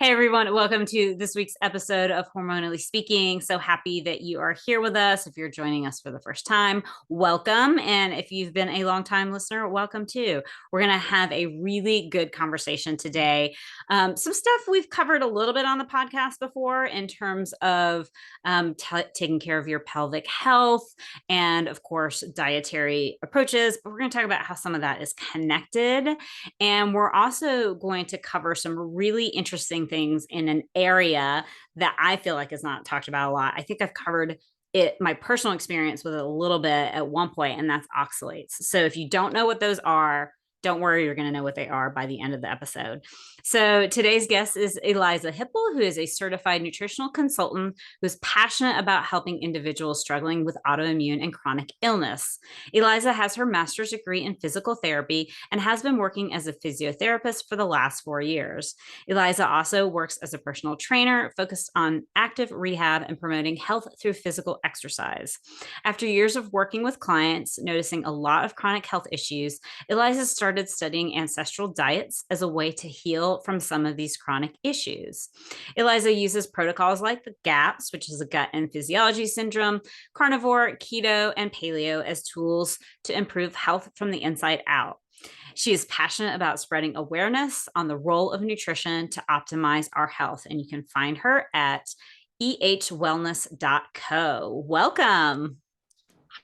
Hey everyone, welcome to this week's episode of Hormonally Speaking. So happy that you are here with us. If you're joining us for the first time, welcome. And if you've been a long time listener, welcome too. We're going to have a really good conversation today. Some stuff we've covered a little bit on the podcast before in terms of taking care of your pelvic health and, of course, dietary approaches. But we're going to talk about how some of that is connected. And we're also going to cover some really interesting things in an area that I feel like is not talked about a lot. I think I've covered my personal experience with it a little bit at one point, and that's oxalates. So if you don't know what those are, don't worry, you're going to know what they are by the end of the episode. So today's guest is Eliza Hippel, who is a certified nutritional consultant who's passionate about helping individuals struggling with autoimmune and chronic illness. Eliza has her master's degree in physical therapy and has been working as a physiotherapist for the last 4 years. Eliza also works as a personal trainer focused on active rehab and promoting health through physical exercise. After years of working with clients, noticing a lot of chronic health issues, Eliza started studying ancestral diets as a way to heal from some of these chronic issues. Eliza uses protocols like the GAPS, which is a gut and physiology syndrome, carnivore, keto, and paleo as tools to improve health from the inside out. She is passionate about spreading awareness on the role of nutrition to optimize our health, and you can find her at ehwellness.co. Welcome.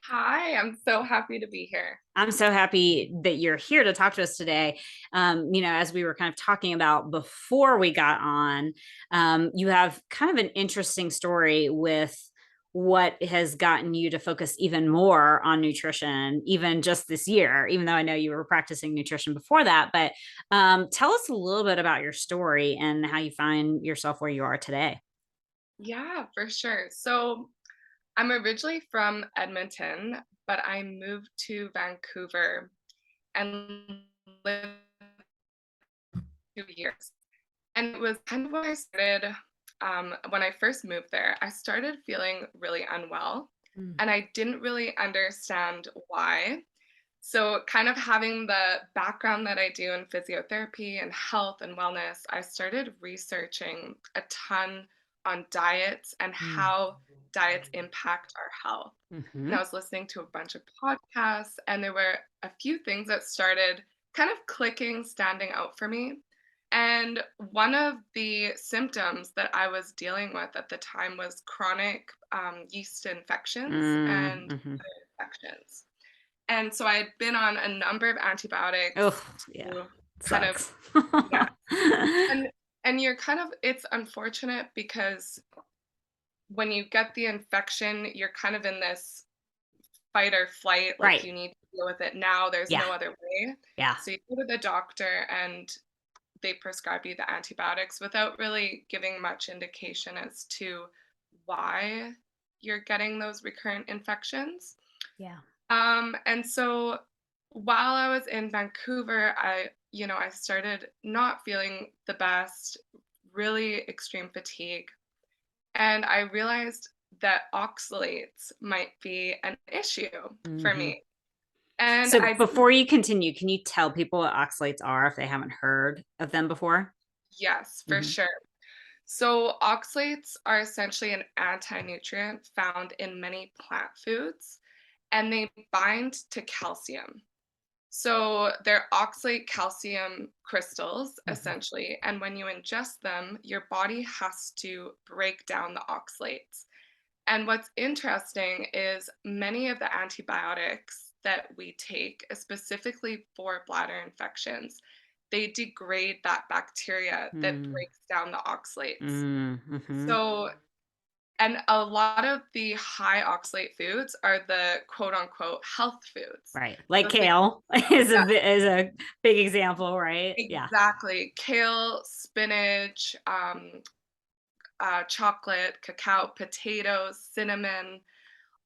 Hi, I'm so happy to be here. I'm so happy that you're here to talk to us today. As we were kind of talking about before we got on, you have kind of an interesting story with what has gotten you to focus even more on nutrition, even just this year, even though I know you were practicing nutrition before that. But tell us a little bit about your story and how you find yourself where you are today. Yeah, for sure. So I'm originally from Edmonton, but I moved to Vancouver and lived 2 years. And it was kind of when I started, when I first moved there, I started feeling really unwell Mm. and I didn't really understand why. So, kind of having the background that I do in physiotherapy and health and wellness, I started researching a ton on diets and Mm. how diets impact our health. And I Mhm. was listening to a bunch of podcasts, and there were a few things that started kind of clicking, standing out for me. And one of the symptoms that I was dealing with at the time was chronic yeast infections Mm. and Mhm. infections. And so I had been on a number of antibiotics Oh, yeah. to kind of, Sucks. yeah. And and you're kind of, it's unfortunate because when you get the infection, you're kind of in this fight or flight, like Right. you need to deal with it now. There's Yeah. no other way. Yeah. So you go to the doctor and they prescribe you the antibiotics without really giving much indication as to why you're getting those recurrent infections. Yeah. And so while I was in Vancouver, I started not feeling the best, really extreme fatigue. And I realized that oxalates might be an issue for Mhm. me. And So I didn't, before you continue, can you tell people what oxalates are if they haven't heard of them before? yes, for Mhm. sure. So oxalates are essentially an anti-nutrient found in many plant foods, and they bind to calcium. So they're oxalate calcium crystals, Mhm. essentially. And when you ingest them, your body has to break down the oxalates. And what's interesting is many of the antibiotics that we take, specifically for bladder infections, they degrade that bacteria that Mm. breaks down the oxalates. Mm. Mhm. So and a lot of the high oxalate foods are the quote unquote health foods. Right. Like So think, kale is a big example, right? Yeah. exactly. Kale, spinach, chocolate, cacao, potatoes, cinnamon,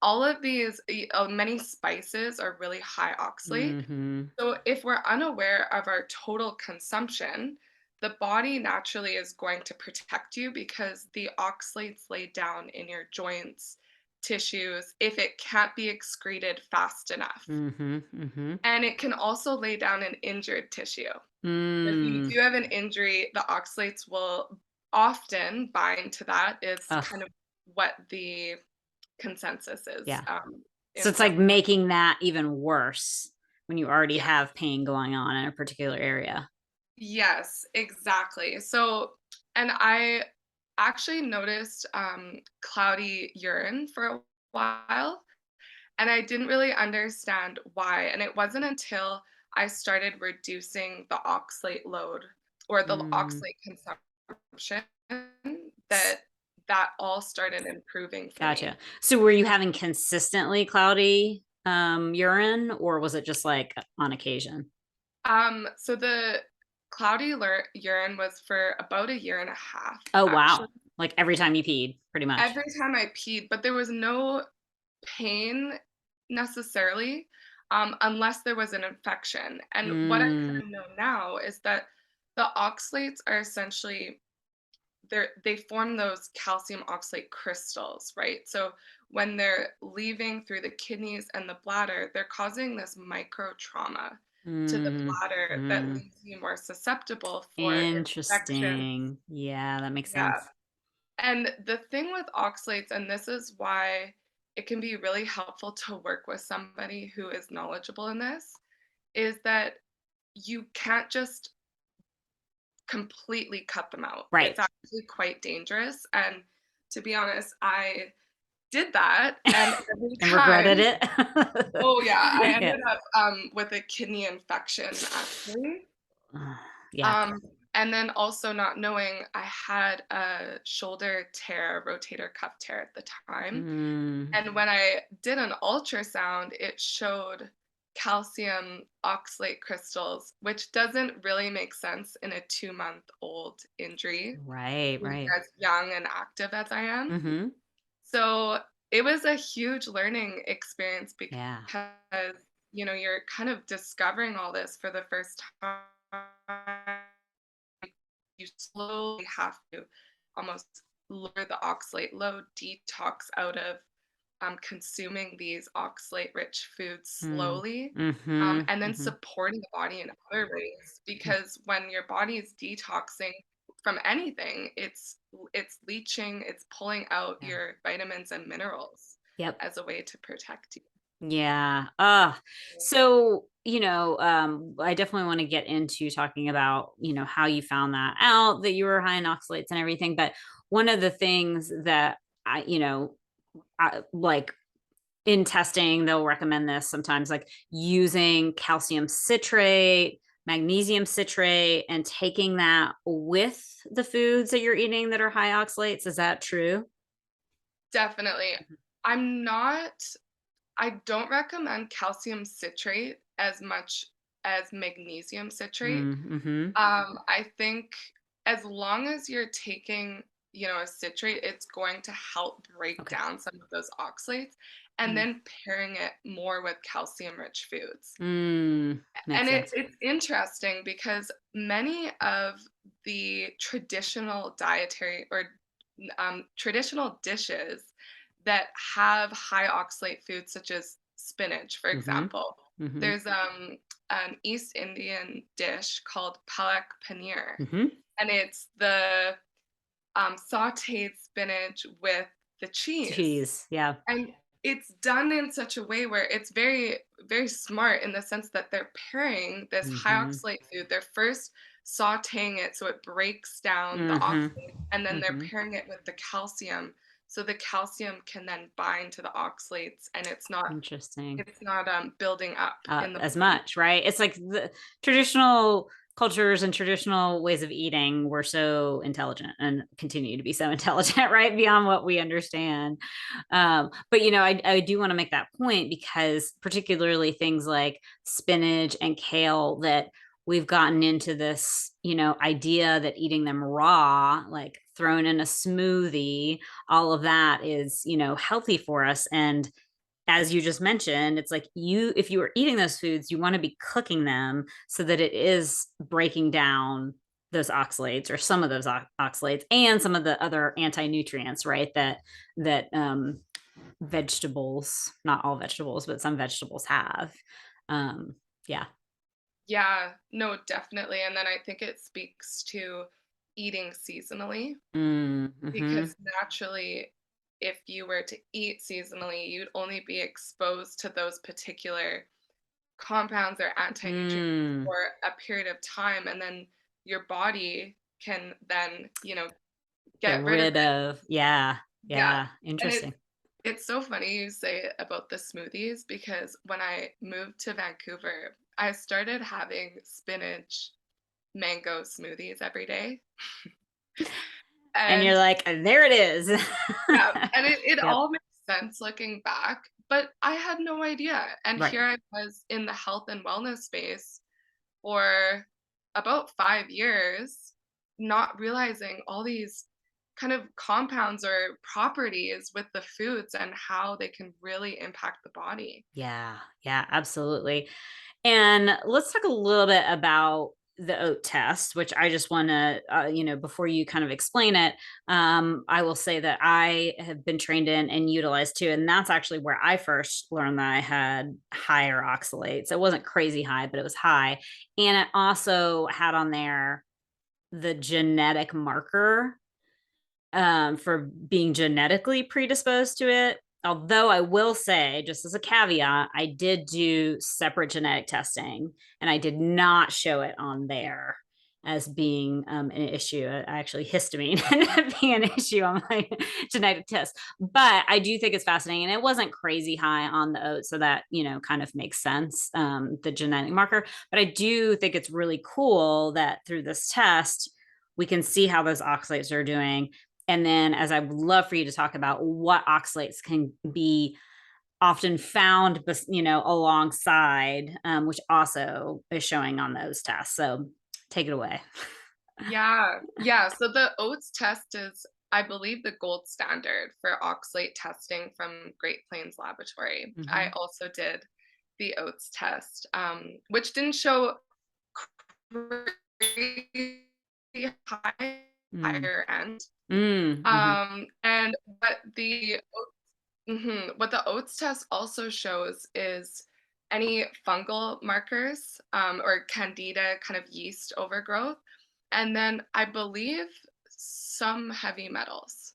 all of these, many spices are really high oxalate. Mhm. So if we're unaware of our total consumption, the body naturally is going to protect you because the oxalates lay down in your joints, tissues, if it can't be excreted fast enough. Mhm. Mhm. And it can also lay down in injured tissue. If you Mm. do have an injury, the oxalates will often bind to that is Ugh, kind of what the consensus is, yeah. So in it's like some. making that even worse when you already Yeah. have pain going on in a particular area. Yes, exactly. So, and I actually noticed cloudy urine for a while, and I didn't really understand why. And it wasn't until I started reducing the oxalate load or the Mm. oxalate consumption that that all started improving for Gotcha. me. So were you having consistently cloudy urine, or was it just like on occasion? So the cloudy urine was for about a year and a half, Oh, actually. wow. Like every time you peed, pretty much. Every time I peed, but there was no pain necessarily, unless there was an infection. And what I Mm, kind of know now is that the oxalates are essentially they form those calcium oxalate crystals, right? So when they're leaving through the kidneys and the bladder, they're causing this micro trauma to the mm, bladder that mm. leaves you more susceptible for infection. Interesting. Yeah, that makes Yeah. sense. And the thing with oxalates, and this is why it can be really helpful to work with somebody who is knowledgeable in this, is that you can't just completely cut them out. Right. It's actually quite dangerous. And to be honest, I did that. And every And regretted time, it. oh, yeah, I Yeah. ended up with a kidney infection actually. Yeah. Um, and then also not knowing I had a shoulder tear, rotator cuff tear at the time. Mm, And when I did an ultrasound, it showed calcium oxalate crystals, which doesn't really make sense in a 2-month-old injury, right, being right. as young and active as I am. Mm-hmm. So it was a huge learning experience Yeah. because, you're kind of discovering all this for the first time. You slowly have to almost lower the oxalate load, detox out of consuming these oxalate rich foods Mm. slowly, Mm-hmm. and then Mm-hmm. supporting the body in other ways. Because when your body is detoxing from anything, it's leaching, it's pulling out Yeah. your vitamins and minerals Yep. as a way to protect you. Yeah. So, I definitely want to get into talking about, how you found that out that you were high in oxalates and everything. But one of the things that I like in testing, they'll recommend this sometimes, like using calcium citrate, magnesium citrate, and taking that with the foods that you're eating that are high oxalates. Is that true? Definitely. I'm not I don't recommend calcium citrate as much as magnesium citrate. Mm-hmm. I think as long as you're taking, a citrate, it's going to help break Okay. down some of those oxalates and Mm. then pairing it more with calcium-rich foods. Makes And sense. it's interesting because many of the traditional dietary or traditional dishes that have high oxalate foods, such as spinach, for Mm-hmm. example. Mm-hmm. There's an East Indian dish called palak paneer, Mm-hmm. and it's the sautéed spinach with the cheese. Cheese. Yeah. And it's done in such a way where it's very, very smart in the sense that they're pairing this high Mm-hmm. oxalate food. They're first sauteing it so it breaks down the Mm-hmm. oxalate, and then they're Mm-hmm. pairing it with the calcium. So the calcium can then bind to the oxalates, and it's not Interesting. it's not building up in the As body. much, right? It's like the traditional cultures and traditional ways of eating were so intelligent and continue to be so intelligent, right? Beyond what we understand. But I do want to make that point because particularly things like spinach and kale, that we've gotten into this, idea that eating them raw, like thrown in a smoothie, all of that is, healthy for us. And as you just mentioned, it's like if you are eating those foods, you want to be cooking them so that it is breaking down those oxalates, or some of those oxalates, and some of the other anti-nutrients, right? That vegetables, not all vegetables, but some vegetables have. Um, yeah. Yeah, no, definitely. And then I think it speaks to eating seasonally, Mm-hmm. because naturally, if you were to eat seasonally, you'd only be exposed to those particular compounds or anti-nutrients Mm. for a period of time, and then your body can then, Get get rid of rid it. of, yeah, Yeah, yeah, and interesting. it's so funny you say about the smoothies because when I moved to Vancouver, I started having spinach mango smoothies every day, And you're and like, there it is. yeah, and it Yep, all makes sense looking back, but I had no idea, and right. here I was in the health and wellness space for about 5 years, not realizing all these kind of compounds or properties with the foods and how they can really impact the body. Yeah, yeah, absolutely. And let's talk a little bit about the oat test, which I just want to, before you kind of explain it, I will say that I have been trained in and utilized too. And that's actually where I first learned that I had higher oxalates. It wasn't crazy high, but it was high. And it also had on there the genetic marker for being genetically predisposed to it. Although I will say, just as a caveat, I did do separate genetic testing and I did not show it on there as being an issue. Actually, histamine ended up being an issue on my genetic test. But I do think it's fascinating. And it wasn't crazy high on the oats. So that, kind of makes sense, the genetic marker. But I do think it's really cool that through this test, we can see how those oxalates are doing. And then, as I would love for you to talk about what oxalates can be often found, alongside, which also is showing on those tests. So take it away. Yeah, yeah, so the oats test is, I believe, the gold standard for oxalate testing from Great Plains Laboratory. I Mm-hmm. also did the oats test, which didn't show crazy high Mm. higher end. Mm. Mm-hmm. And what the oats test also shows is any fungal markers, or candida kind of yeast overgrowth, and then I believe some heavy metals.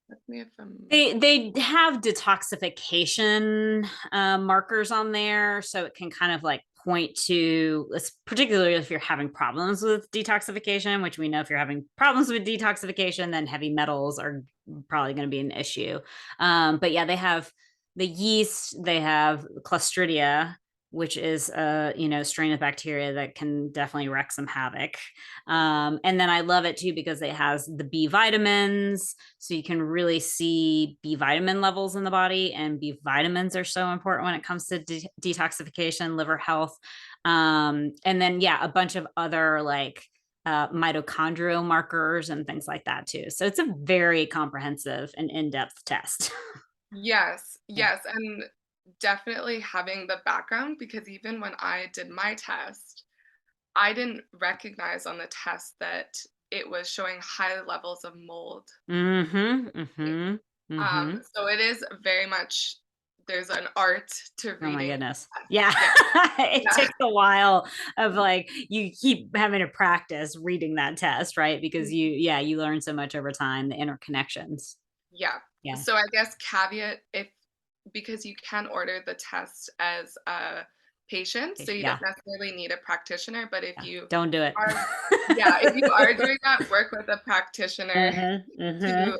Correct me if I'm They have detoxification markers on there, so it can kind of like point to, particularly if you're having problems with detoxification, which we know if you're having problems with detoxification, then heavy metals are probably going to be an issue. But yeah, they have the yeast, they have Clostridia, which is a strain of bacteria that can definitely wreak some havoc. And then I love it too because it has the B vitamins, so you can really see B vitamin levels in the body, and B vitamins are so important when it comes to detoxification, liver health. And then, yeah, a bunch of other like mitochondrial markers and things like that too. So it's a very comprehensive and in-depth test. Yes, Yeah. yes, and definitely having the background because even when I did my test, I didn't recognize on the test that it was showing high levels of mold. Mm-hmm. Mm-hmm. Mm-hmm. So it is very much there's an art to Oh my reading. goodness. Yeah. Yeah, It yeah. takes a while of like you keep having to practice reading that test, right? Because you learn so much over time, the interconnections. Yeah. Yeah. So I guess caveat if because you can order the test as a patient, so you Yeah. don't necessarily need a practitioner, but if Yeah. you Don't do it. are yeah, if you are doing that, work with a practitioner Mm-hmm. Mm-hmm.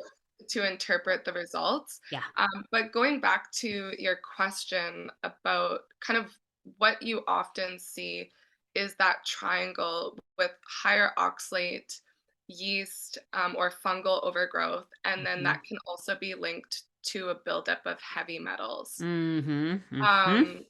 to interpret the results. Yeah. But going back to your question about kind of what you often see is that triangle with higher oxalate, yeast, or fungal overgrowth, and then Mm-hmm. that can also be linked to a buildup of heavy metals. Mm-hmm. Mm-hmm. Um,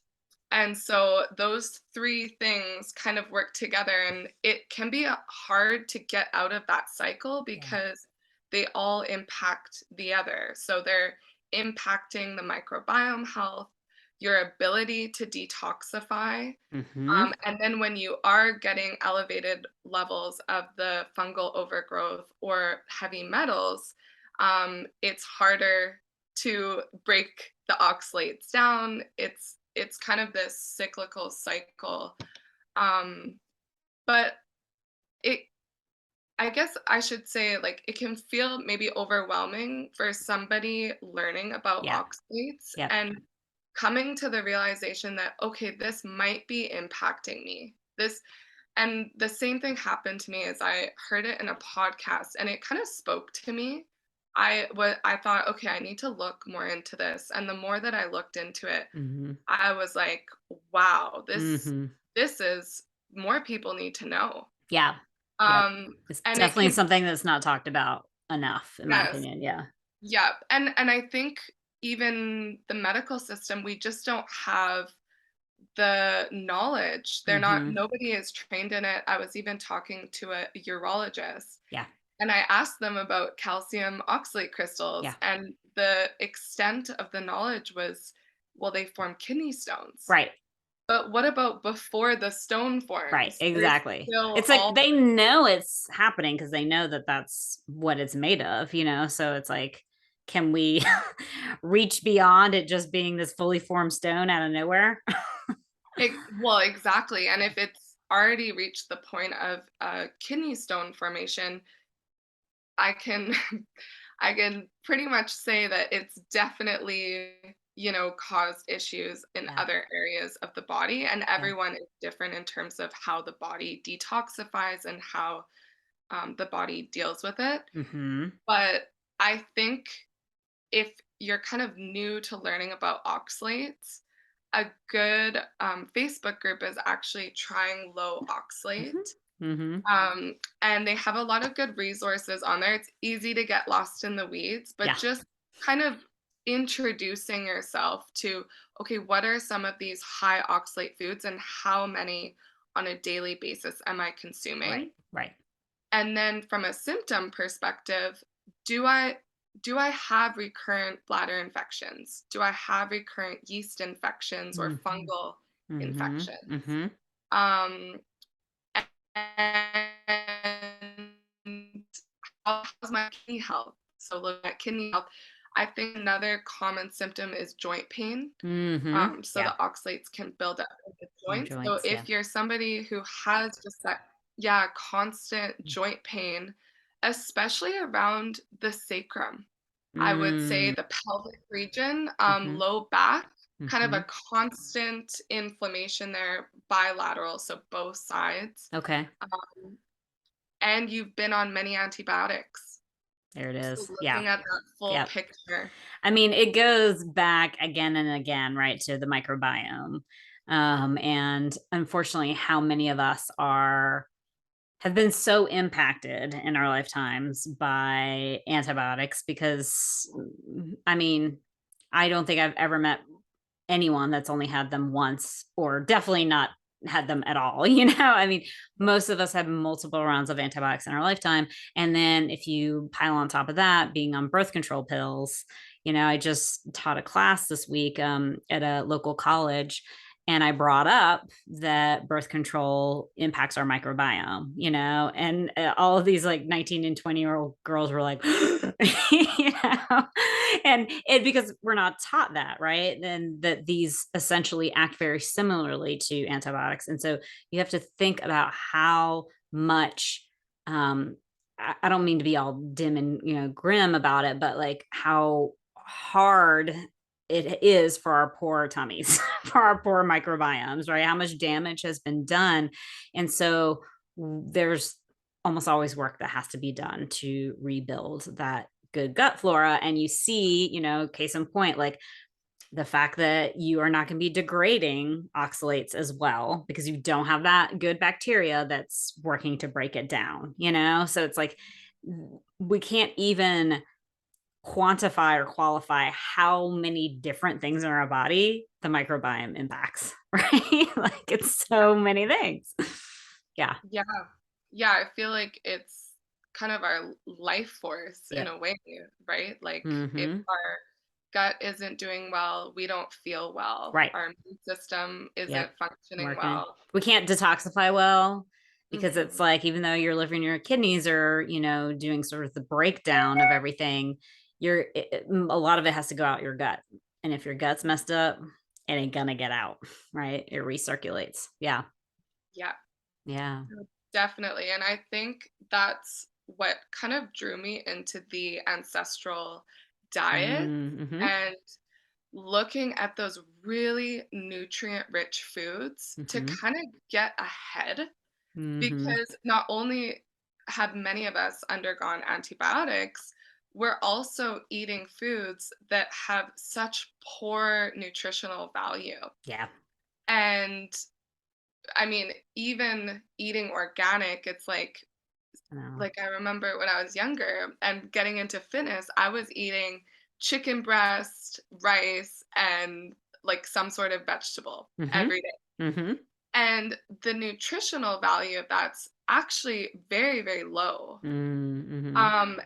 and so those three things kind of work together, and it can be hard to get out of that cycle Yeah. because they all impact the other. So they're impacting the microbiome health, your ability to detoxify. Mm-hmm. And then when you are getting elevated levels of the fungal overgrowth or heavy metals, it's harder to break the oxalates down. It's kind of this cyclical cycle. But it I guess I should say, like, it can feel maybe overwhelming for somebody learning about Yep. oxalates Yep. and coming to the realization that, okay, this might be impacting me. And the same thing happened to me as I heard it in a podcast and it kind of spoke to me. I thought, okay, I need to look more into this. And the more that I looked into it, Hmm. I was like, wow, Hmm. this is more people need to know. Yeah. Yep. Um, It's and it definitely can, something that's not talked about enough, in my yes, opinion. Yeah. yeah. And I think even the medical system, we just don't have the knowledge. Hmm. Nobody is trained in it. I was even talking to a urologist Yeah. and I asked them about calcium oxalate crystals, Yeah. and the extent of the knowledge was, well, they form kidney stones. Right. But what about before the stone Right, forms? There's exactly. still It's like all they know it's happening because they know that that's what it's made of, so it's like, can we reach beyond it just being this fully formed stone out of nowhere? well, exactly. And if it's already reached the point of kidney stone formation, I can I can pretty much say that it's definitely, caused issues in Yeah, other areas of the body, and yeah. everyone is different in terms of how the body detoxifies and how the body deals with it. Mhm. But I think if you're kind of new to learning about oxalates, a good Facebook group is actually trying low Mhm. oxalate. Mhm. And they have a lot of good resources on there. It's easy to get lost in the weeds, but Yeah. just kind of introducing yourself to, okay, what are some of these high oxalate foods and how many on a daily basis am I Right, consuming? right. And then from a symptom perspective, do I do I have recurrent bladder infections? Do I have recurrent yeast infections or Mhm. fungal Mhm. infections? Mhm. Um, and how's my kidney health? So look at kidney health. I think another common symptom is joint pain. Mhm. So Yeah. the oxalates can build up in the In joints. So joints, yeah. if you're somebody who has just that, yeah, constant joint pain, especially around the sacrum, I would say Mm. the pelvic region, Mhm. low back, kind of a Mhm. constant inflammation there, bilateral, so both sides. Okay. Um, and you've been on many antibiotics. There it So is. Yeah. looking at that full Yep. picture. I mean, it goes back again and again, right, to the microbiome. And unfortunately, how many of us have been so impacted in our lifetimes by antibiotics because I mean, I don't think I've ever met anyone that's only had them once or definitely not had them at all. I mean, most of us have multiple rounds of antibiotics in our lifetime. And then if you pile on top of that, being on birth control pills, I just taught a class this week at a local college. And I brought up that birth control impacts our microbiome, and all of these like 19 and 20-year-old girls were like, you know, and it because we're not taught that, right? And that these essentially act very similarly to antibiotics. And so you have to think about how much I don't mean to be all dim and grim about it, but like how hard it is for our poor tummies, for our poor microbiomes, right? How much damage has been done. And so there's almost always work that has to be done to rebuild that good gut flora. And you see, case in point, like the fact that you are not going to be degrading oxalates as well because you don't have that good bacteria that's working to break it down, So it's like we can't even quantify or qualify how many different things in our body the microbiome impacts, right? Like it's so many things. Yeah. Yeah. Yeah, I feel like it's kind of our life force in Yep. a way, right? Like if Mm-hmm. our gut isn't doing well, we don't feel well. Right. Our immune system Yep. isn't functioning Working. well. We can't detoxify well because it's Mhm. like even though your liver and your kidneys are, doing sort of the breakdown of everything, a lot of it has to go out your gut. And if your gut's messed up, it ain't gonna get out, right? It recirculates. Yeah. Yeah. Yeah. Definitely. And I think that's what kind of drew me into the ancestral diet Mm-hmm. and looking at those really nutrient rich foods to Mm-hmm. kind of get ahead Mm-hmm. because not only have many of us undergone antibiotics, we're also eating foods that have such poor nutritional value. Yeah. And I mean, even eating organic, it's I know. like I remember when I was younger and getting into fitness, I was eating chicken breast, rice, and like some sort of vegetable Mm-hmm. every day. Mm-hmm. And the nutritional value of that's actually very, very low. Mm-hmm.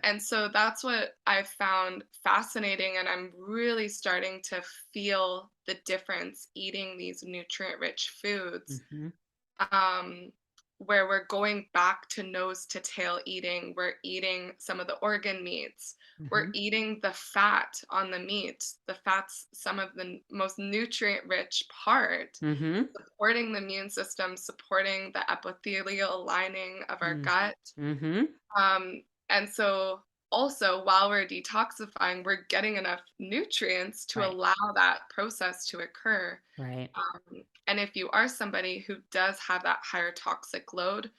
And so that's what I found fascinating, and I'm really starting to feel the difference eating these nutrient-rich foods, Mm-hmm. um, where we're going back to nose to tail eating. We're eating some of the organ meats. We're Mm-hmm. eating the fat on the meat. The fat's some of the most nutrient-rich part, Mm-hmm. supporting the immune system, supporting the epithelial lining of our Mm-hmm. gut. Mm-hmm. And so also while we're detoxifying, we're getting enough nutrients to Right. allow that process to occur. Right. And if you are somebody who does have that higher toxic load,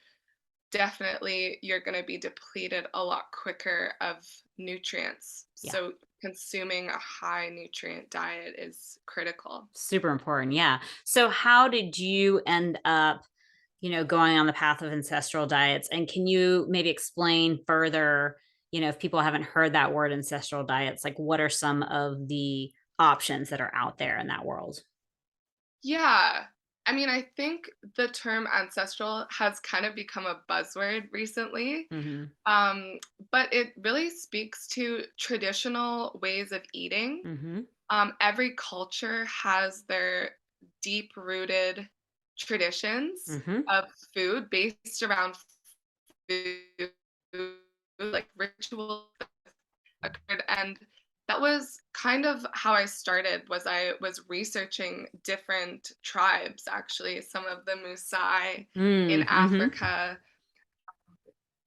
definitely you're going to be depleted a lot quicker of nutrients. Yeah. So consuming a high nutrient diet is critical. Super important. Yeah. So how did you end up, going on the path of ancestral diets? And can you maybe explain further, if people haven't heard that word ancestral diets, like what are some of the options that are out there in that world? Yeah. I mean, I think the term ancestral has kind of become a buzzword recently. Mhm. Um, but it really speaks to traditional ways of eating. Mhm. Every culture has their deep rooted traditions Mhm. of food based around food, like rituals that occurred. And that was kind of how I started was I was researching different tribes, actually, some of the Maasai in Mm, mhm. Africa,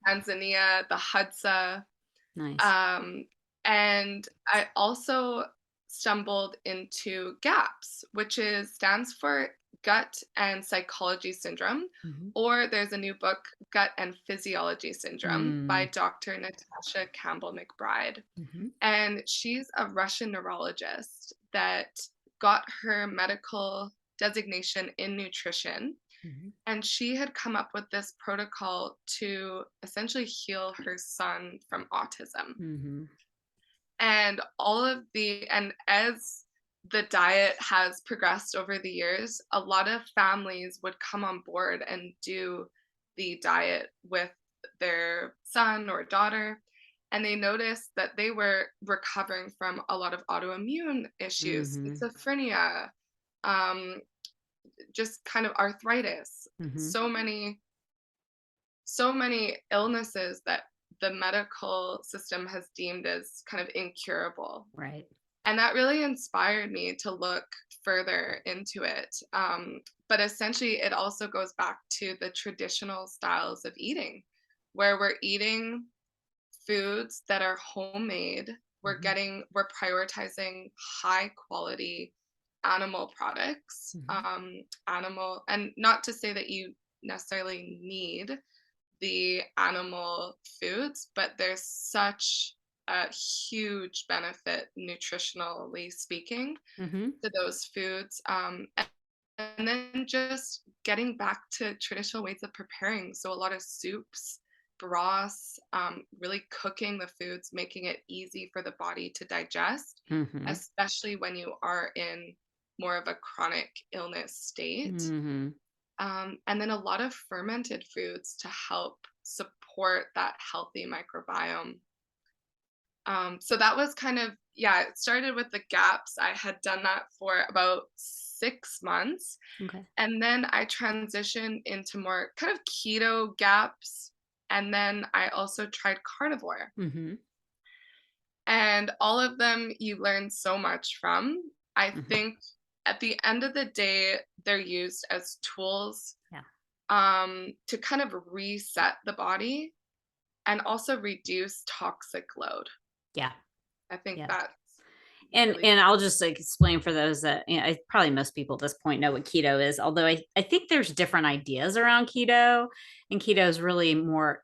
Tanzania, the Hadza. Nice. Um, and I also stumbled into GAPS, which stands for Gut and Psychology Syndrome, Mhm. or there's a new book, Gut and Physiology Syndrome, by Mm. Dr. Natasha Campbell McBride. Mhm. And she's a Russian neurologist that got her medical designation in nutrition, Mhm. and she had come up with this protocol to essentially heal her son from autism. Mhm. And as the diet has progressed over the years, a lot of families would come on board and do the diet with their son or daughter. And they noticed that they were recovering from a lot of autoimmune issues, Mhm. schizophrenia, um, just kind of arthritis, Mhm. so many illnesses that the medical system has deemed as kind of incurable. Right. And that really inspired me to look further into it. But essentially, it also goes back to the traditional styles of eating, where we're eating foods that are homemade. Mhm. We're prioritizing high quality animal products, Mhm. and not to say that you necessarily need the animal foods, but there's such a huge benefit nutritionally speaking Mhm. to those foods. And then just getting back to traditional ways of preparing. So a lot of soups, broths, really cooking the foods, making it easy for the body to digest, Mhm. especially when you are in more of a chronic illness state. Mhm. And then a lot of fermented foods to help support that healthy microbiome. So that was kind of, yeah, it started with the gaps. I had done that for about 6 months. Okay. And then I transitioned into more kind of keto gaps. And then I also tried carnivore. Mhm. And all of them you learn so much from. I Mhm. think at the end of the day, they're used as tools Yeah. to kind of reset the body and also reduce toxic load. Yeah. I think Yeah. that's And really and I'll just like explain for those that, probably most people at this point know what keto is, although I think there's different ideas around keto, and keto is really more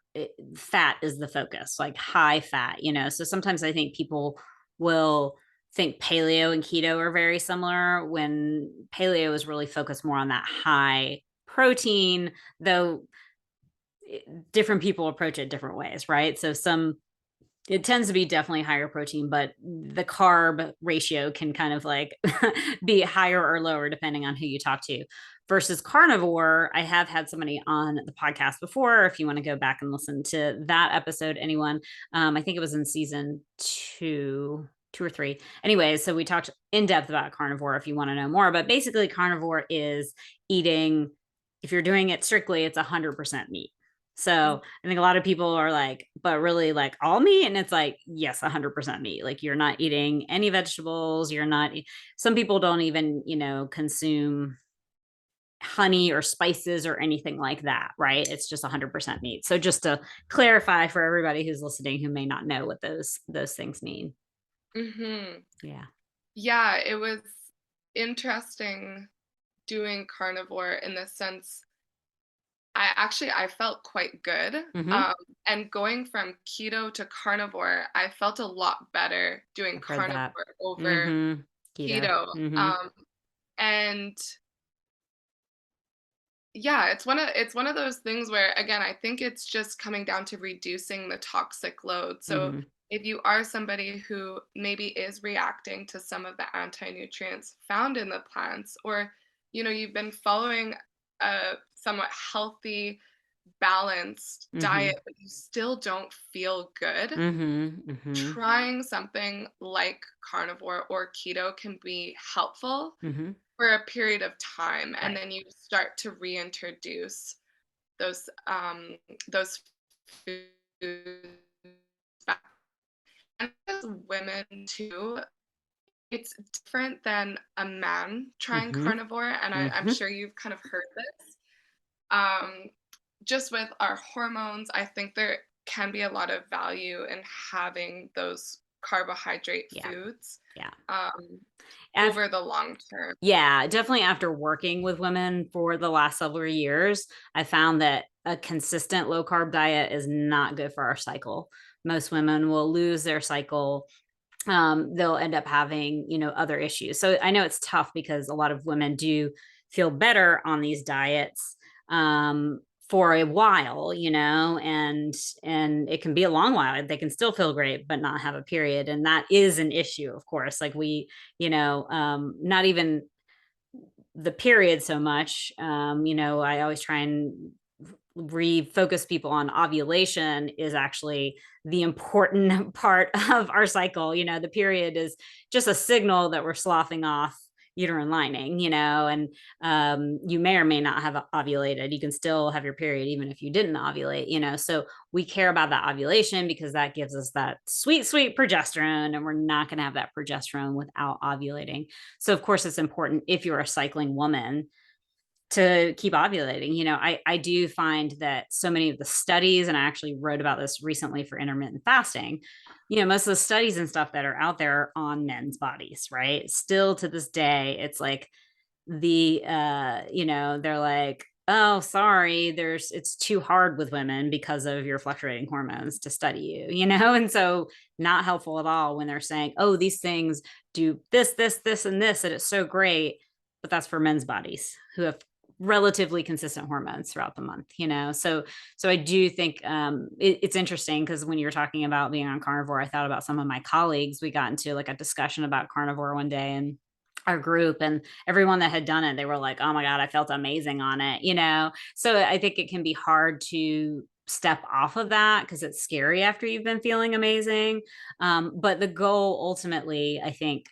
fat is the focus, like high fat, so sometimes I think people will think paleo and keto are very similar, when paleo is really focused more on that high protein, though different people approach it different ways, right? So it tends to be definitely higher protein, but the carb ratio can kind of like be higher or lower depending on who you talk to. Versus carnivore, I have had somebody on the podcast before. If you want to go back and listen to that episode, anyone, I think it was in season two or three. Anyway, so we talked in depth about carnivore if you want to know more. But basically, carnivore is eating, if you're doing it strictly, it's 100% meat. So I think a lot of people are like, but really like all meat? And it's like, yes, 100% meat. Like you're not eating any vegetables. You're not, some people don't even, consume honey or spices or anything like that, right? It's just 100% meat. So just to clarify for everybody who's listening who may not know what those things mean. Mhm. Yeah. Yeah, it was interesting doing carnivore in the sense I felt quite good, Mm-hmm. and going from keto to carnivore, I felt a lot better doing I've heard that. carnivore over Mm-hmm. Keto. keto, Mm-hmm. and yeah, it's one of those things where, again, I think it's just coming down to reducing the toxic load. So Mm-hmm. if you are somebody who maybe is reacting to some of the anti-nutrients found in the plants, or you've been following a somewhat healthy, balanced Mm-hmm. diet, but you still don't feel good, Mm-hmm. Mm-hmm. trying something like carnivore or keto can be helpful Mm-hmm. for a period of time, and Right. then you start to reintroduce those foods back. And as women too, it's different than a man trying Mm-hmm. carnivore, and I'm Mm-hmm. sure you've kind of heard this. Um, just with our hormones, I think there can be a lot of value in having those carbohydrate Yeah. foods Yeah. over the long term. Yeah, definitely after working with women for the last several years, I found that a consistent low carb diet is not good for our cycle. Most women will lose their cycle. They'll end up having, other issues. So I know it's tough because a lot of women do feel better on these diets for a while, and it can be a long while. They can still feel great, but not have a period. And that is an issue, of course. Like not even the period so much. I always try and refocus people on ovulation is actually the important part of our cycle. The period is just a signal that we're sloughing off uterine lining, and you may or may not have ovulated. You can still have your period even if you didn't ovulate, so we care about that ovulation because that gives us that sweet, sweet progesterone, and we're not going to have that progesterone without ovulating. So of course it's important if you're a cycling woman to keep ovulating. I do find that so many of the studies, and I actually wrote about this recently for intermittent fasting, most of the studies and stuff that are out there are on men's bodies, right? Still to this day, it's like they're like, oh, sorry, it's too hard with women because of your fluctuating hormones to study you. And so not helpful at all when they're saying, oh, these things do this, and this, and it's so great. But that's for men's bodies who have relatively consistent hormones throughout the month. So I do think it's interesting because when you're talking about being on carnivore, I thought about some of my colleagues. We got into like a discussion about carnivore one day, and our group, and everyone that had done it, they were like, oh my God, I felt amazing on it. So I think it can be hard to step off of that because it's scary after you've been feeling amazing. But the goal ultimately, I think,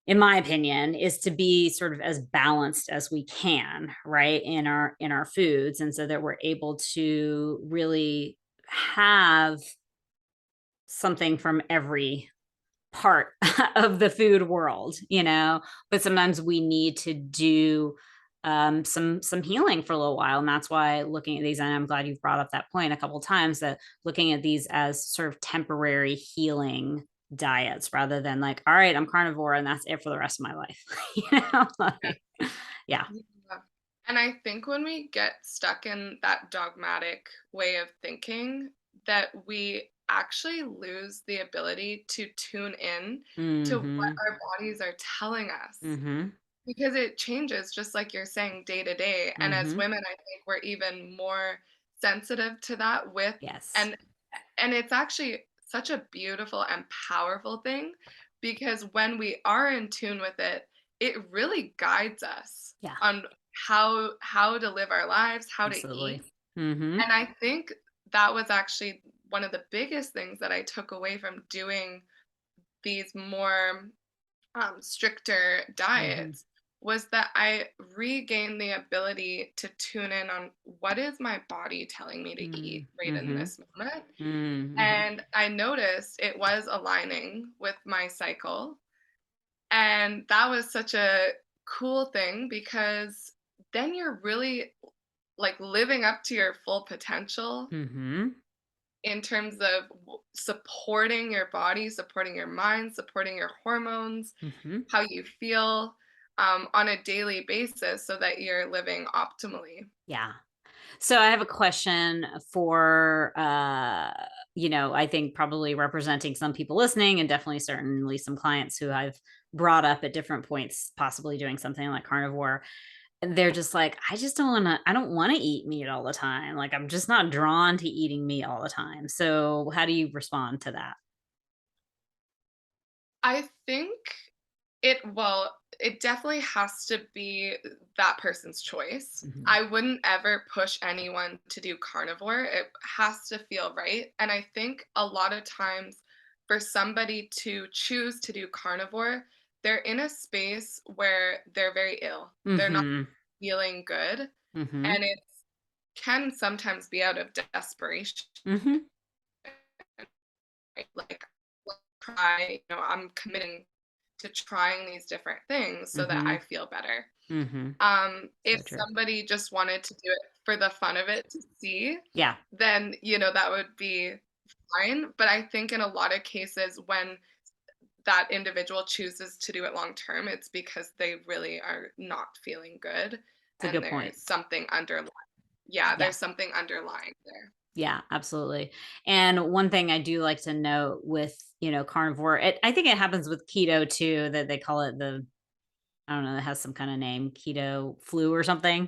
in my opinion, is to be sort of as balanced as we can, right, in our foods, and so that we're able to really have something from every part of the food world. But sometimes we need to do some healing for a little while. And that's why looking at these, and I'm glad you've brought up that point a couple times, that looking at these as sort of temporary healing diets rather than like, all right, I'm carnivore and that's it for the rest of my life. Like, yeah. Yeah. And I think when we get stuck in that dogmatic way of thinking, that we actually lose the ability to tune in to what Hmm. our bodies are telling us. Hmm. Because it changes, just like you're saying, day to day. And as Hmm. women, I think we're even more sensitive to that with Yes. and and it's actually such a beautiful and powerful thing because when we are in tune with it, it really guides us Yeah, on how to live our lives, how to absolutely. eat. Hmm. And I think that was actually one of the biggest things that I took away from doing these more stricter Hmm. diets was that I regained the ability to tune in on what is my body telling me to eat right in Hmm. this moment. Hmm. And I noticed it was aligning with my cycle. And that was such a cool thing because then you're really like living up to your full potential Hmm. in terms of supporting your body, supporting your mind, supporting your hormones, Hmm. how you feel on a daily basis so that you're living optimally. Yeah. So I have a question for I think probably representing some people listening and definitely certainly some clients who I've brought up at different points, possibly doing something like carnivore. They're just like, I don't want to eat meat all the time. Like I'm just not drawn to eating meat all the time. So how do you respond to that? I think it definitely has to be that person's choice. Hmm. I wouldn't ever push anyone to do carnivore. It has to feel right. And I think a lot of times for somebody to choose to do carnivore, they're in a space where they're very ill. They're not Hmm. feeling good. Hmm. And it can sometimes be out of desperation. Hmm. Right? Like, let's try, I'm committing to trying these different things so that I Hmm. feel better. Hmm. If So true. somebody just wanted to do it for the fun of it to see, Yeah. then, that would be fine. But I think in a lot of cases, when that individual chooses to do it long term, it's because they really are not feeling good It's a and good point. there's something underlying. Yeah, Yeah. there's something underlying there. Yeah, absolutely. And one thing I do like to note with, carnivore, I think it happens with keto too, that they call it I don't know, it has some kind of name, keto flu or something.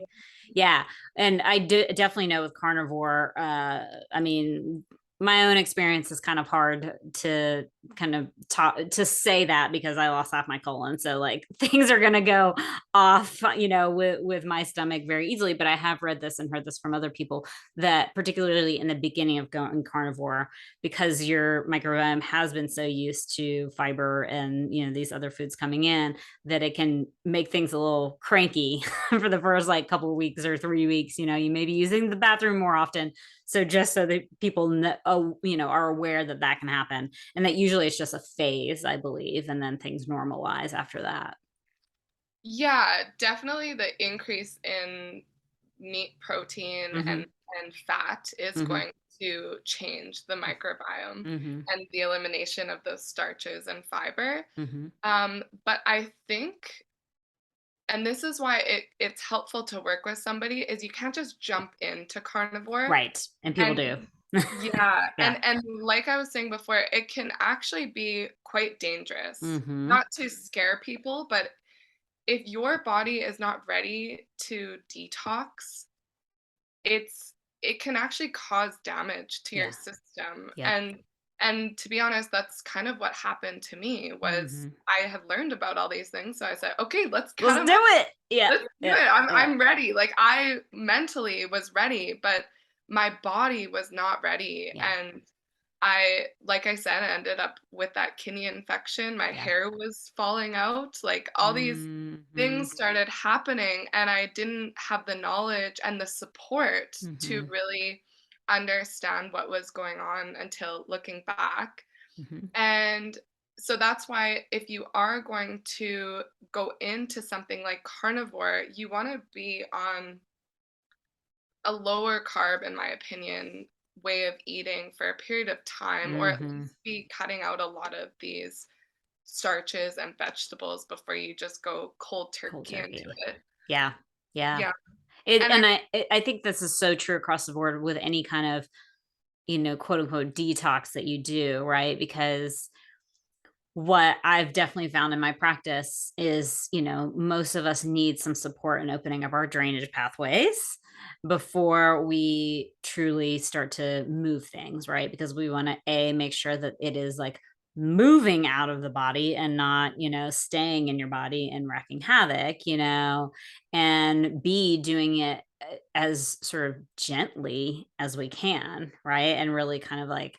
Yeah. And I do definitely know with carnivore, I mean, my own experience is kind of hard to kind of talk to say that because I lost half my colon. So like things are gonna go off, with my stomach very easily. But I have read this and heard this from other people that particularly in the beginning of going carnivore, because your microbiome has been so used to fiber and these other foods coming in, that it can make things a little cranky for the first like couple of weeks or 3 weeks. You may be using the bathroom more often. So just so that people are aware that that can happen, and that usually it's just a phase, I believe, and then things normalize after that. Yeah, definitely the increase in meat protein Hmm. and fat is Hmm. going to change the microbiome Hmm. and the elimination of those starches and fiber. Hmm. But I think, and this is why it's helpful to work with somebody, is you can't just jump into carnivore. Right. And people And do. yeah, Yeah. and like I was saying before, it can actually be quite dangerous. Hmm. Not to scare people, but if your body is not ready to detox, it's it can actually cause damage to your Yeah. system. Yep. And to be honest, that's kind of what happened to me was Hmm. I had learned about all these things. So I said, okay, let's cut Let's them do out. it. Yeah. Let's do Yeah. it. Yeah. I'm ready. Like I mentally was ready, but my body was not ready. Yeah. And like I said, I ended up with that kidney infection. My Yeah. hair was falling out. Like all these Hmm. things started happening, and I didn't have the knowledge and the support to Hmm. really understand what was going on until looking back. Hmm. And So that's why if you are going to go into something like carnivore, you want to be on a lower carb, in my opinion, way of eating for a period of time, or at Hmm. least be cutting out a lot of these starches and vegetables before you just go cold Cold turkey into turkey. it. Yeah. Yeah. Yeah. It, And and I think this is so true across the board with any kind of, quote unquote detox that you do, right? Because what I've definitely found in my practice is, most of us need some support in opening up our drainage pathways before we truly start to move things, right? Because we want to make sure that it is like moving out of the body and not, staying in your body and wreaking havoc, and B, doing it as sort of gently as we can, right? And really kind of like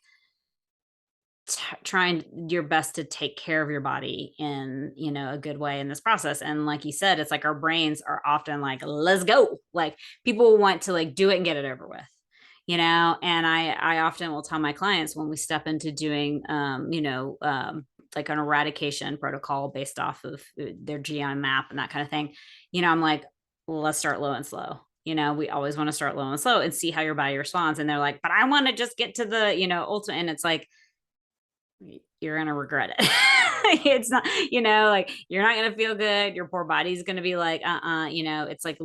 trying your best to take care of your body in a good way in this process. And like you said, it's like our brains are often like, let's go, like people want to like do it and get it over with, and I often will tell my clients when we step into doing like an eradication protocol based off of their GI map and that kind of thing, I'm like, well, let's start low and slow. We always want to start low and slow and see how your body responds. And they're like, but I want to just get to the ultimate. And it's like, you're gonna regret it. It's not, like you're not gonna feel good. Your poor body's gonna be like, it's like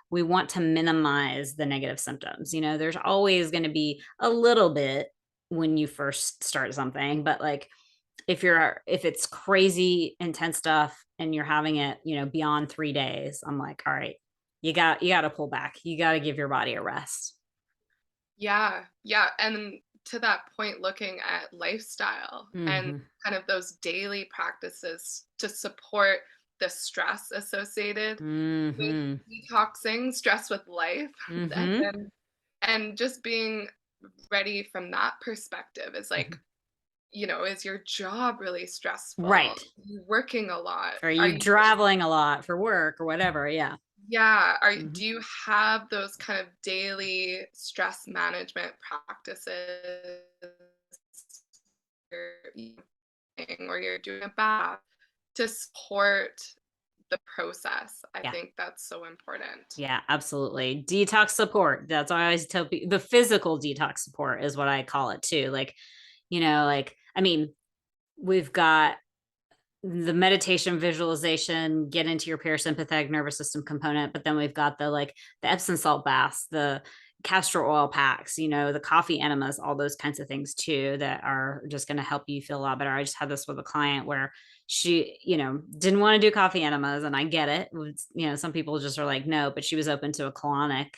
we want to minimize the negative symptoms. There's always gonna be a little bit when you first start something, but like if it's crazy intense stuff and you're having it, beyond 3 days, I'm like, all right, you gotta pull back. You gotta give your body a rest. yeah, yeah. And to that point, looking at lifestyle and Hmm. kind of those daily practices to support the stress associated with Hmm. detoxing, stress with life, Hmm. and just being ready from that perspective is like, is your job really stressful? Are Right. you working a lot? Are Are you you traveling a lot for work or whatever? Yeah. Yeah, Mhm. do you have those kind of daily stress management practices you're eating or you're doing a bath to support the process? I Yeah. think that's so important. Yeah, absolutely. Detox support. That's why I always tell people the physical detox support is what I call it too. Like, like, I mean, we've got the meditation visualization, get into your parasympathetic nervous system component, but then we've got the Epsom salt baths, the castor oil packs, the coffee enemas, all those kinds of things too that are just going to help you feel a lot better. I just had this with a client where she, didn't want to do coffee enemas, and I get it. Some people just are like, no, but she was open to a colonic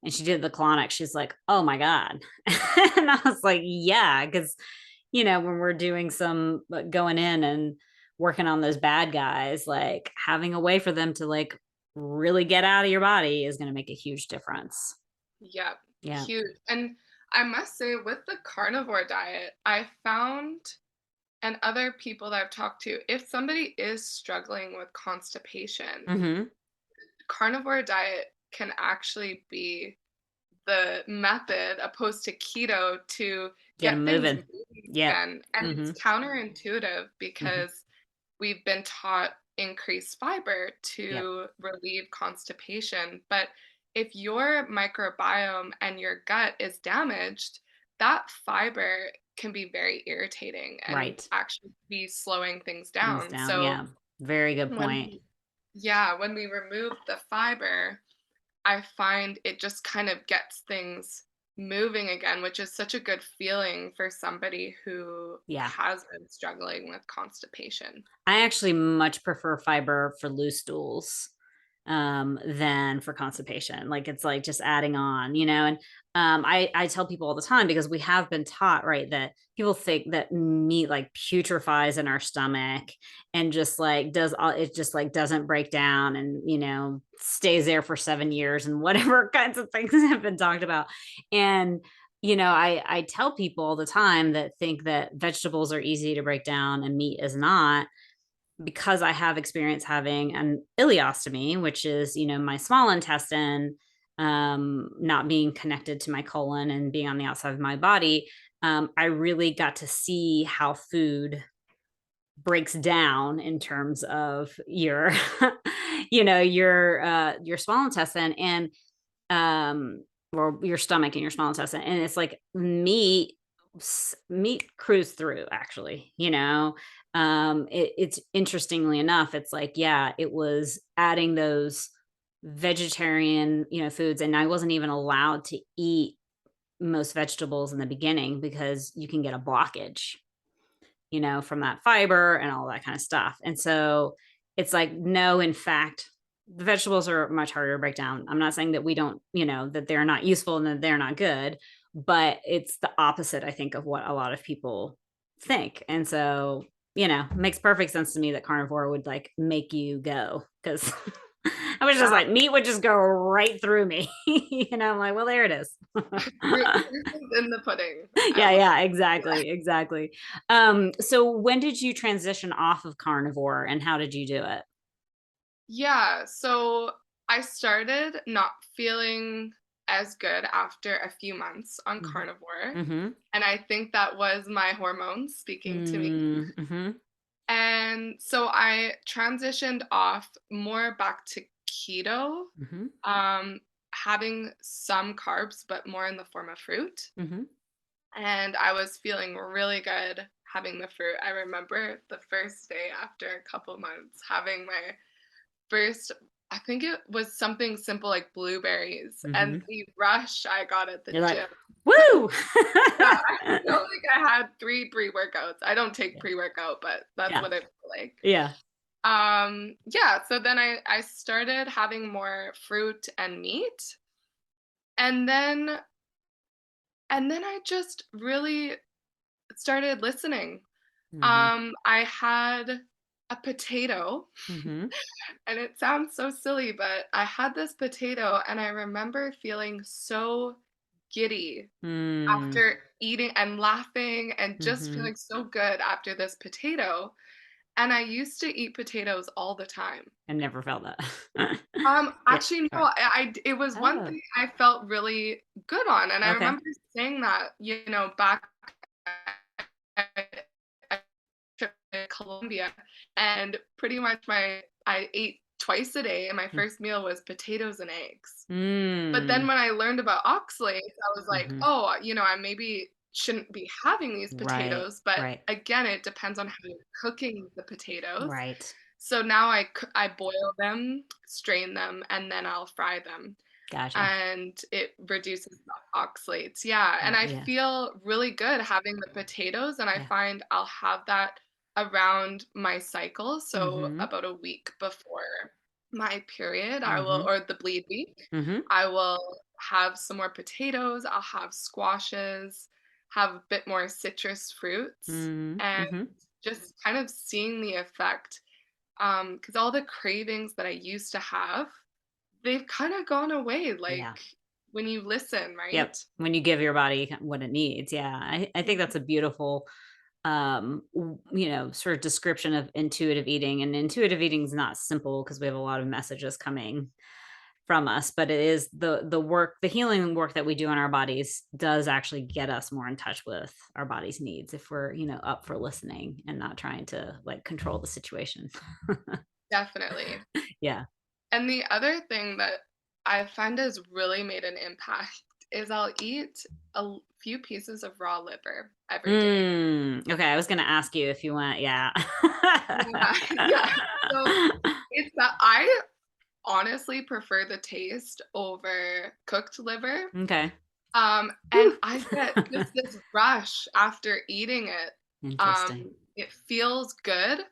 and she did the colonic. She's like, oh my God. And I was like, yeah, because when we're doing some going in and working on those bad guys, like having a way for them to like really get out of your body is going to make a huge difference. Yep, Yeah. huge. And I must say, with the carnivore diet, I found, and other people that I've talked to, if somebody is struggling with constipation, Hmm. carnivore diet can actually be the method opposed to keto to Get get them things moving. moving Yep. again. And Hmm. it's counterintuitive Hmm. because we've been taught increased fiber Yep. to relieve constipation. But if your microbiome and your gut is damaged, that fiber can be very irritating and Right. actually be slowing things Things down. down. So Yeah. Very good when point. we, yeah, when we remove the fiber, I find it just kind of gets things moving again, which is such a good feeling for somebody who Yeah. has been struggling with constipation. I actually much prefer fiber for loose stools than for constipation. Like it's like just adding on, and I tell people all the time because we have been taught, right, that people think that meat like putrefies in our stomach and just like does all it just like doesn't break down and stays there for 7 years and whatever kinds of things have been talked about. And I tell people all the time that think that vegetables are easy to break down and meat is not, because I have experience having an ileostomy, which is, my small intestine not being connected to my colon and being on the outside of my body. I really got to see how food breaks down in terms of your your small intestine and or your stomach and your small intestine, and it's like meat cruise through actually, it's interestingly enough, it's like, yeah, it was adding those vegetarian, foods, and I wasn't even allowed to eat most vegetables in the beginning because you can get a blockage, from that fiber and all that kind of stuff. And so it's like, no, in fact, the vegetables are much harder to break down. I'm not saying that we don't, that they're not useful and that they're not good, but it's the opposite, I think, of what a lot of people think. And so, it makes perfect sense to me that carnivore would like make you go because I was just Yeah, like, meat would just go right through me. I'm like, well, there it is. proof is in the pudding. I Yeah, love yeah, yeah. exactly, exactly. So when did you transition off of carnivore and how did you do it? Yeah, so I started not feeling as good after a few months on Mhm. carnivore, Mhm. and I think that was my hormones speaking to me. Mhm. And so I transitioned off more back to keto, Mhm. um, having some carbs, but more in the form of fruit. Mhm. And I was feeling really good having the fruit. I remember the first day after a couple months having my first, I think it was something simple like blueberries, and Mhm. the rush I got at the You're like, gym. "Woo!" Yeah, I felt like I had 3 pre-workouts. I don't take Yeah. pre-workout, but that's Yeah. what I feel like. Yeah. Yeah, so then I started having more fruit and meat, and then I just really started listening. Mhm. I had a potato, Mhm. and it sounds so silly, but I had this potato, and I remember feeling so giddy Mm. after eating and laughing and just Mhm. feeling so good after this potato, and I used to eat potatoes all the time. I never felt that. Yeah. Actually, no, Alright. it was one Oh, thing I felt really good on, and I okay. remember saying that, back a trip to Colombia, and pretty much I ate twice a day, and my Mm. first meal was potatoes and eggs. But then Mm. when I learned about oxalates, I was like, Mhm. "Oh, I maybe shouldn't be having these Right. potatoes," but Right. again, it depends on how you're cooking the potatoes. Right. So now I boil them, strain them, and then I'll fry them, Gotcha. and it reduces the oxalates. Yeah, and Yeah, I yeah. feel really good having the potatoes, and I Yeah. find I'll have that around my cycle, so Mhm. about a week before my period, I will Mhm. or the bleed week, Mhm. I will have some more potatoes, I'll have squashes, have a bit more citrus fruits, Mhm. and Mhm. just kind of seeing the effect, because all the cravings that I used to have, they've kinda gone away, Yeah. like, when you listen, Yep. right? When you give your body what it needs. Yeah. I think Mhm. that's a beautiful sort of description of intuitive eating. And intuitive eating is not simple because we have a lot of messages coming from us, but it is the healing work that we do on our bodies does actually get us more in touch with our body's needs if we're, up for listening and not trying to like control the situation. Definitely. Yeah. And the other thing that I find has really made an impact is I'll eat few pieces of raw liver every day. Okay, I was gonna ask you if you went, yeah. Yeah, yeah. So, it's that I honestly prefer the taste over cooked liver, Okay. and Whew. I get just this rush after eating it. Interesting. It feels good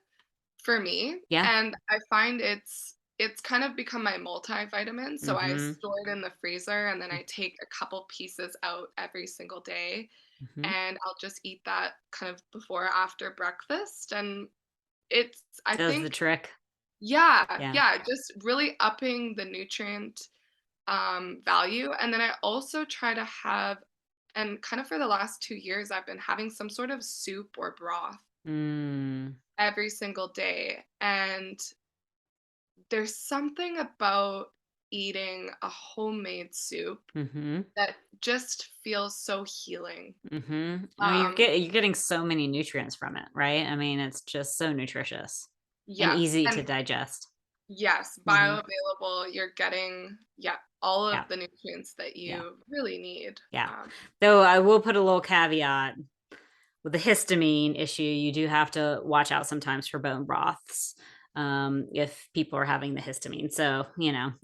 for me, Yeah. and I find it's kind of become my multivitamin, so I Mhm. store it in the freezer, and then I take a couple pieces out every single day, Mhm. and I'll just eat that kind of before or after breakfast, and it's I Does the think trick. yeah, Yeah. yeah, just really upping the nutrient, value, and then I also try to have and kind of for the last 2 years, I've been having some sort of soup or broth Mm. every single day, and there's something about eating a homemade soup Mm-hmm. that just feels so healing. Mm-hmm. Oh, Um, you're getting so many nutrients from it, right? I mean, it's just so nutritious and yes, easy to and digest. yes, Mm-hmm. bioavailable, you're getting, yeah, all Yeah. of the nutrients that Yeah. you really need. Yeah. Though I will put a little caveat with the histamine issue, you do have to watch out sometimes for bone broths if people are having the histamine. So,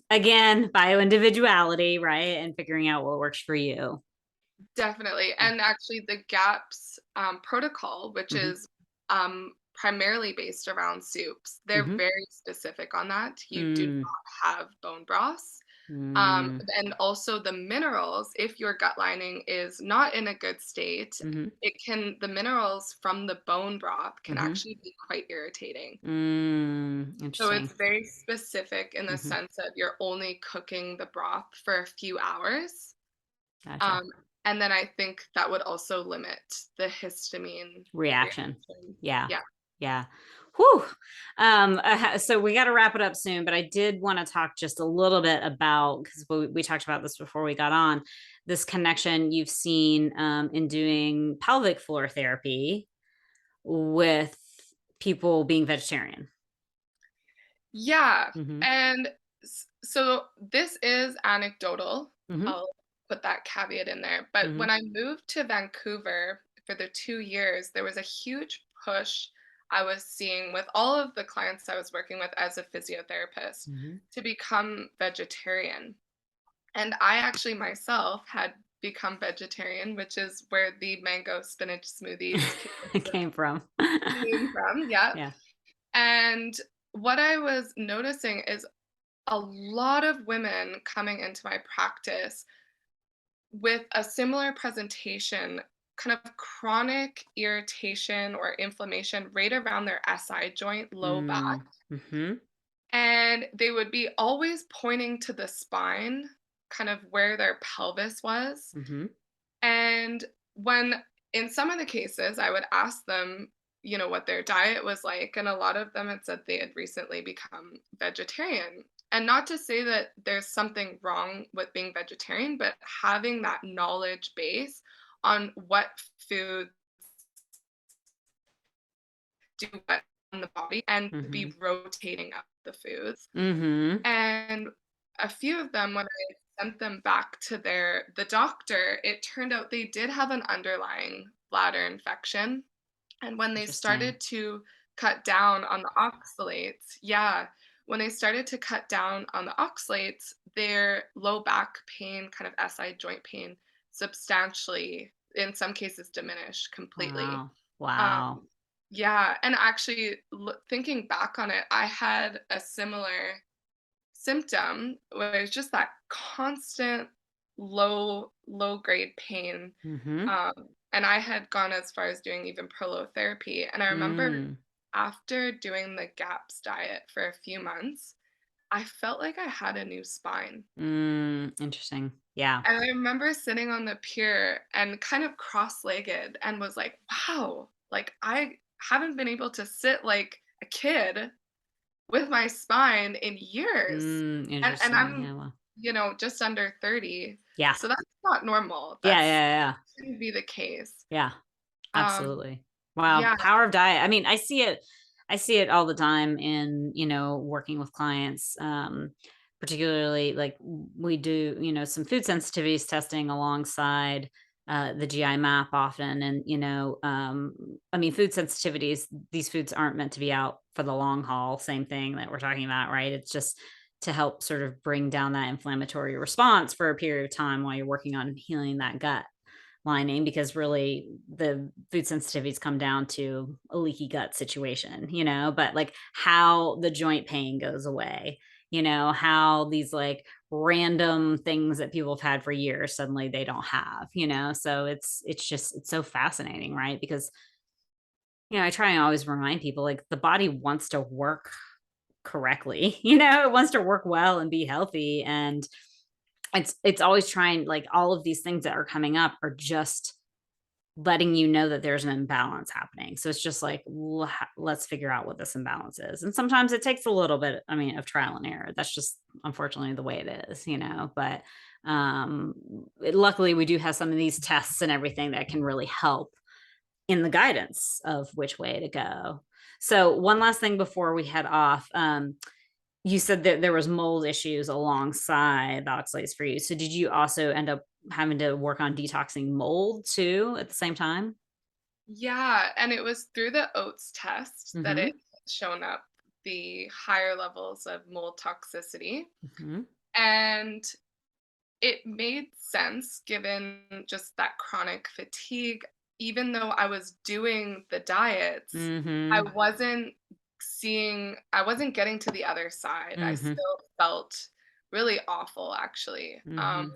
again, bioindividuality, right? And figuring out what works for you. Definitely, Yeah. and actually the GAPS, protocol, which Mm-hmm. is, primarily based around soups, they're Mm-hmm. very specific on that. You do Mm, not have bone broths, mm, and also the minerals, if your gut lining is not in a good state, mm-hmm. the minerals from the bone broth can Mm-hmm. actually be quite irritating. So Interesting. it's very specific in the Mm-hmm. sense that you're only cooking the broth for a few hours. Gotcha. Um, and then I think that would also limit the histamine Reaction. reaction. Yeah. Yeah. Yeah. Whew. So we got to wrap it up soon, but I did want to talk just a little bit about, because we talked about this before we got on, this connection you've seen in doing pelvic floor therapy with people being vegetarian. Yeah, Mm-hmm. and so this is anecdotal. Mm-hmm. I'll put that caveat in there. But Mm-hmm. when I moved to Vancouver for the 2 years, there was a huge push I was seeing with all of the clients I was working with as a physiotherapist Mm-hmm. to become vegetarian. And I actually myself had become vegetarian, which is where the mango spinach smoothies It came from. came from. Yeah. Yeah. And what I was noticing is a lot of women coming into my practice with a similar presentation, kind of chronic irritation or inflammation right around their SI joint, low back. Mm-hmm. And they would be always pointing to the spine, kind of where their pelvis was. Mm-hmm. And when in some of the cases, I would ask them, what their diet was like, and a lot of them had said they had recently become vegetarian. And not to say that there's something wrong with being vegetarian, but having that knowledge base on what foods do what on the body and Mm-hmm. be rotating up the foods. Mm-hmm. And a few of them, when I sent them back to the doctor, it turned out they did have an underlying bladder infection. And when they Interesting. started to cut down on the oxalates, yeah, when they started to cut down on the oxalates, their low back pain, kind of SI joint pain, substantially, in some cases, diminished completely. Wow. Um, Wow. yeah, and actually, thinking back on it, I had a similar symptom was just that constant low grade pain, Mm-hmm. um, and I had gone as far as doing even prolotherapy, and I remember Mm. after doing the GAPS diet for a few months, I felt like I had a new spine, Interesting. Yeah. and I remember sitting on the pier and kind of cross-legged and was like, "Wow, like, I haven't been able to sit like a kid with my spine in years." And Interesting. I'm, Yeah. Well. just under 30, Yeah. so that's not normal. Yeah. That's Yeah. Yeah. shouldn't be the case. Yeah. Um, Absolutely. Wow. yeah, Power of diet. I mean, I see it all the time in, working with clients. Particularly like we do, some food sensitivities testing alongside the GI map often. And, I mean, food sensitivities, these foods aren't meant to be out for the long haul. Same thing that we're talking about, right? It's just to help sort of bring down that inflammatory response for a period of time while you're working on healing that gut lining, because really the food sensitivities come down to a leaky gut situation, but like how the joint pain goes away, how these like random things that people have had for years suddenly they don't have, so it's so fascinating, right? Because I try and always remind people like the body wants to work correctly, it wants to work well and be healthy, and it's always trying, like all of these things that are coming up are just letting you know that there's an imbalance happening. So it's just like, let's figure out what this imbalance is. And sometimes it takes a little bit, I mean, of trial and error. That's just unfortunately the way it is, but luckily we do have some of these tests and everything that can really help in the guidance of which way to go. So one last thing before we head off, you said that there was mold issues alongside the oxalates for you. So did you also end up having to work on detoxing mold too at the same time? Yeah, and it was through the oats test that Mhm. it shown up the higher levels of mold toxicity. Mhm. And it made sense given just that chronic fatigue. Even though I was doing the diets, I Mhm. I wasn't getting to the other side. I Mhm. still felt really awful actually. Mhm.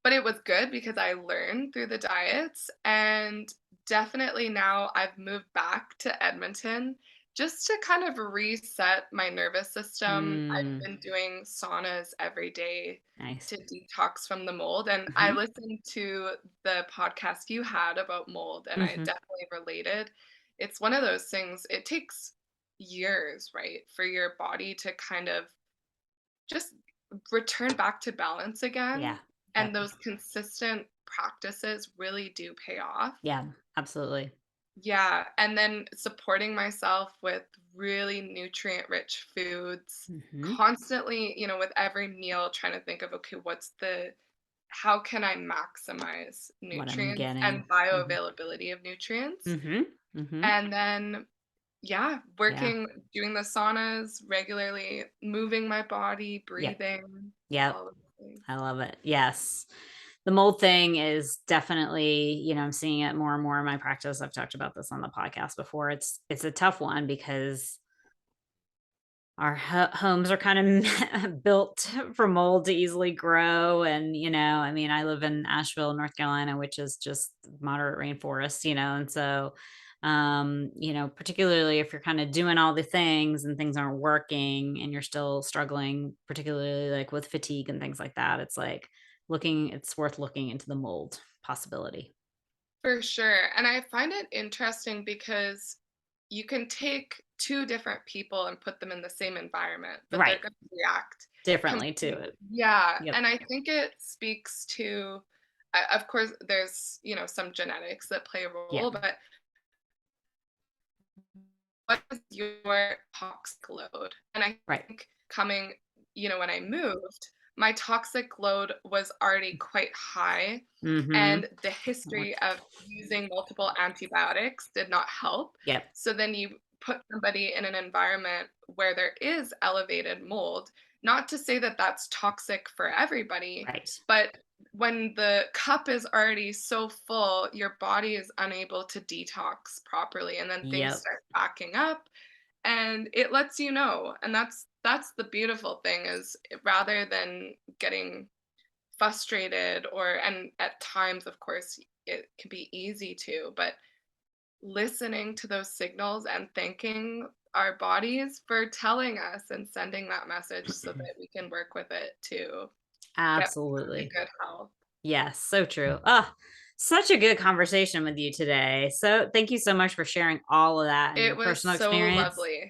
But it was good because I learned through the diets, and definitely now I've moved back to Edmonton just to kind of reset my nervous system. I've Mm. been doing saunas every day Nice. to detox from the mold, and I Mhm. listened to the podcast you had about mold, and I Mhm. definitely related. It's one of those things, it takes years, right, for your body to kind of just return back to balance Yeah. again, and Yep. those consistent practices really do pay off. Yeah, absolutely. Yeah, and then supporting myself with really nutrient-rich foods, Mhm. constantly, with every meal trying to think of, "Okay, how can I maximize What I'm nutrients getting. and Mhm. bioavailability of nutrients?" Mhm. Mhm. And then, yeah, Yeah. doing the saunas regularly, moving my body, Yep. breathing, Yep. all of the things. I love it. Yes. The mold thing is definitely, I'm seeing it more and more in my practice. I've talked about this on the podcast before. It's a tough one because our homes are kind of built for mold to easily grow. And, I mean, I live in Asheville, North Carolina, which is just moderate rainforest, and so, particularly if you're kind of doing all the things and things aren't working and you're still struggling, particularly like with fatigue and things like that, it's worth looking into the mold possibility. For sure, and I find it interesting because you can take 2 different people and put them in the same environment, but they're Right. gonna react Differently to completely. it. Yeah, Yep. and I think it speaks to of course, there's, some genetics that play a Yeah. role, but what is your toxic load? And I Right. think when I moved, my toxic load was already quite high, Mm-hmm. and the history of using multiple antibiotics did not help. Yep. So then you put somebody in an environment where there is elevated mold, not to say that that's toxic for everybody, Right. but when the cup is already so full, your body is unable to detox properly, and then things Yep. start backing up, and it lets you know. And that's the beautiful thing is rather than getting frustrated, and at times of course it can be easy to, but listening to those signals and thanking our bodies for telling us and sending that message so that we can work with it to get back to Absolutely. good health. Yes, so true. Oh, such a good conversation with you today. So thank you so much for sharing all of that and It your was personal so experience. lovely.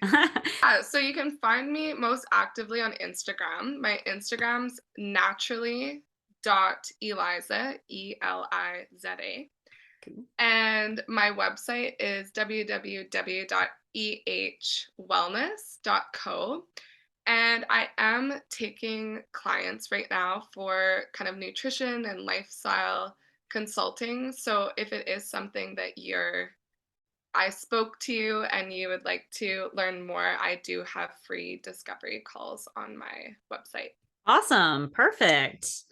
So you can find me most actively on Instagram. My Instagram's naturally.eliza, Eliza. Cool. And my website is www.ehwellness.co. And I am taking clients right now for kind of nutrition and lifestyle consulting. So if it is something that I spoke to you and you would like to learn more, I do have free discovery calls on my website. Awesome. Perfect.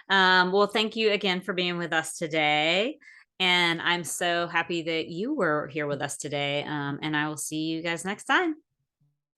Well, thank you again for being with us today. And I'm so happy that you were here with us today. And I will see you guys next time.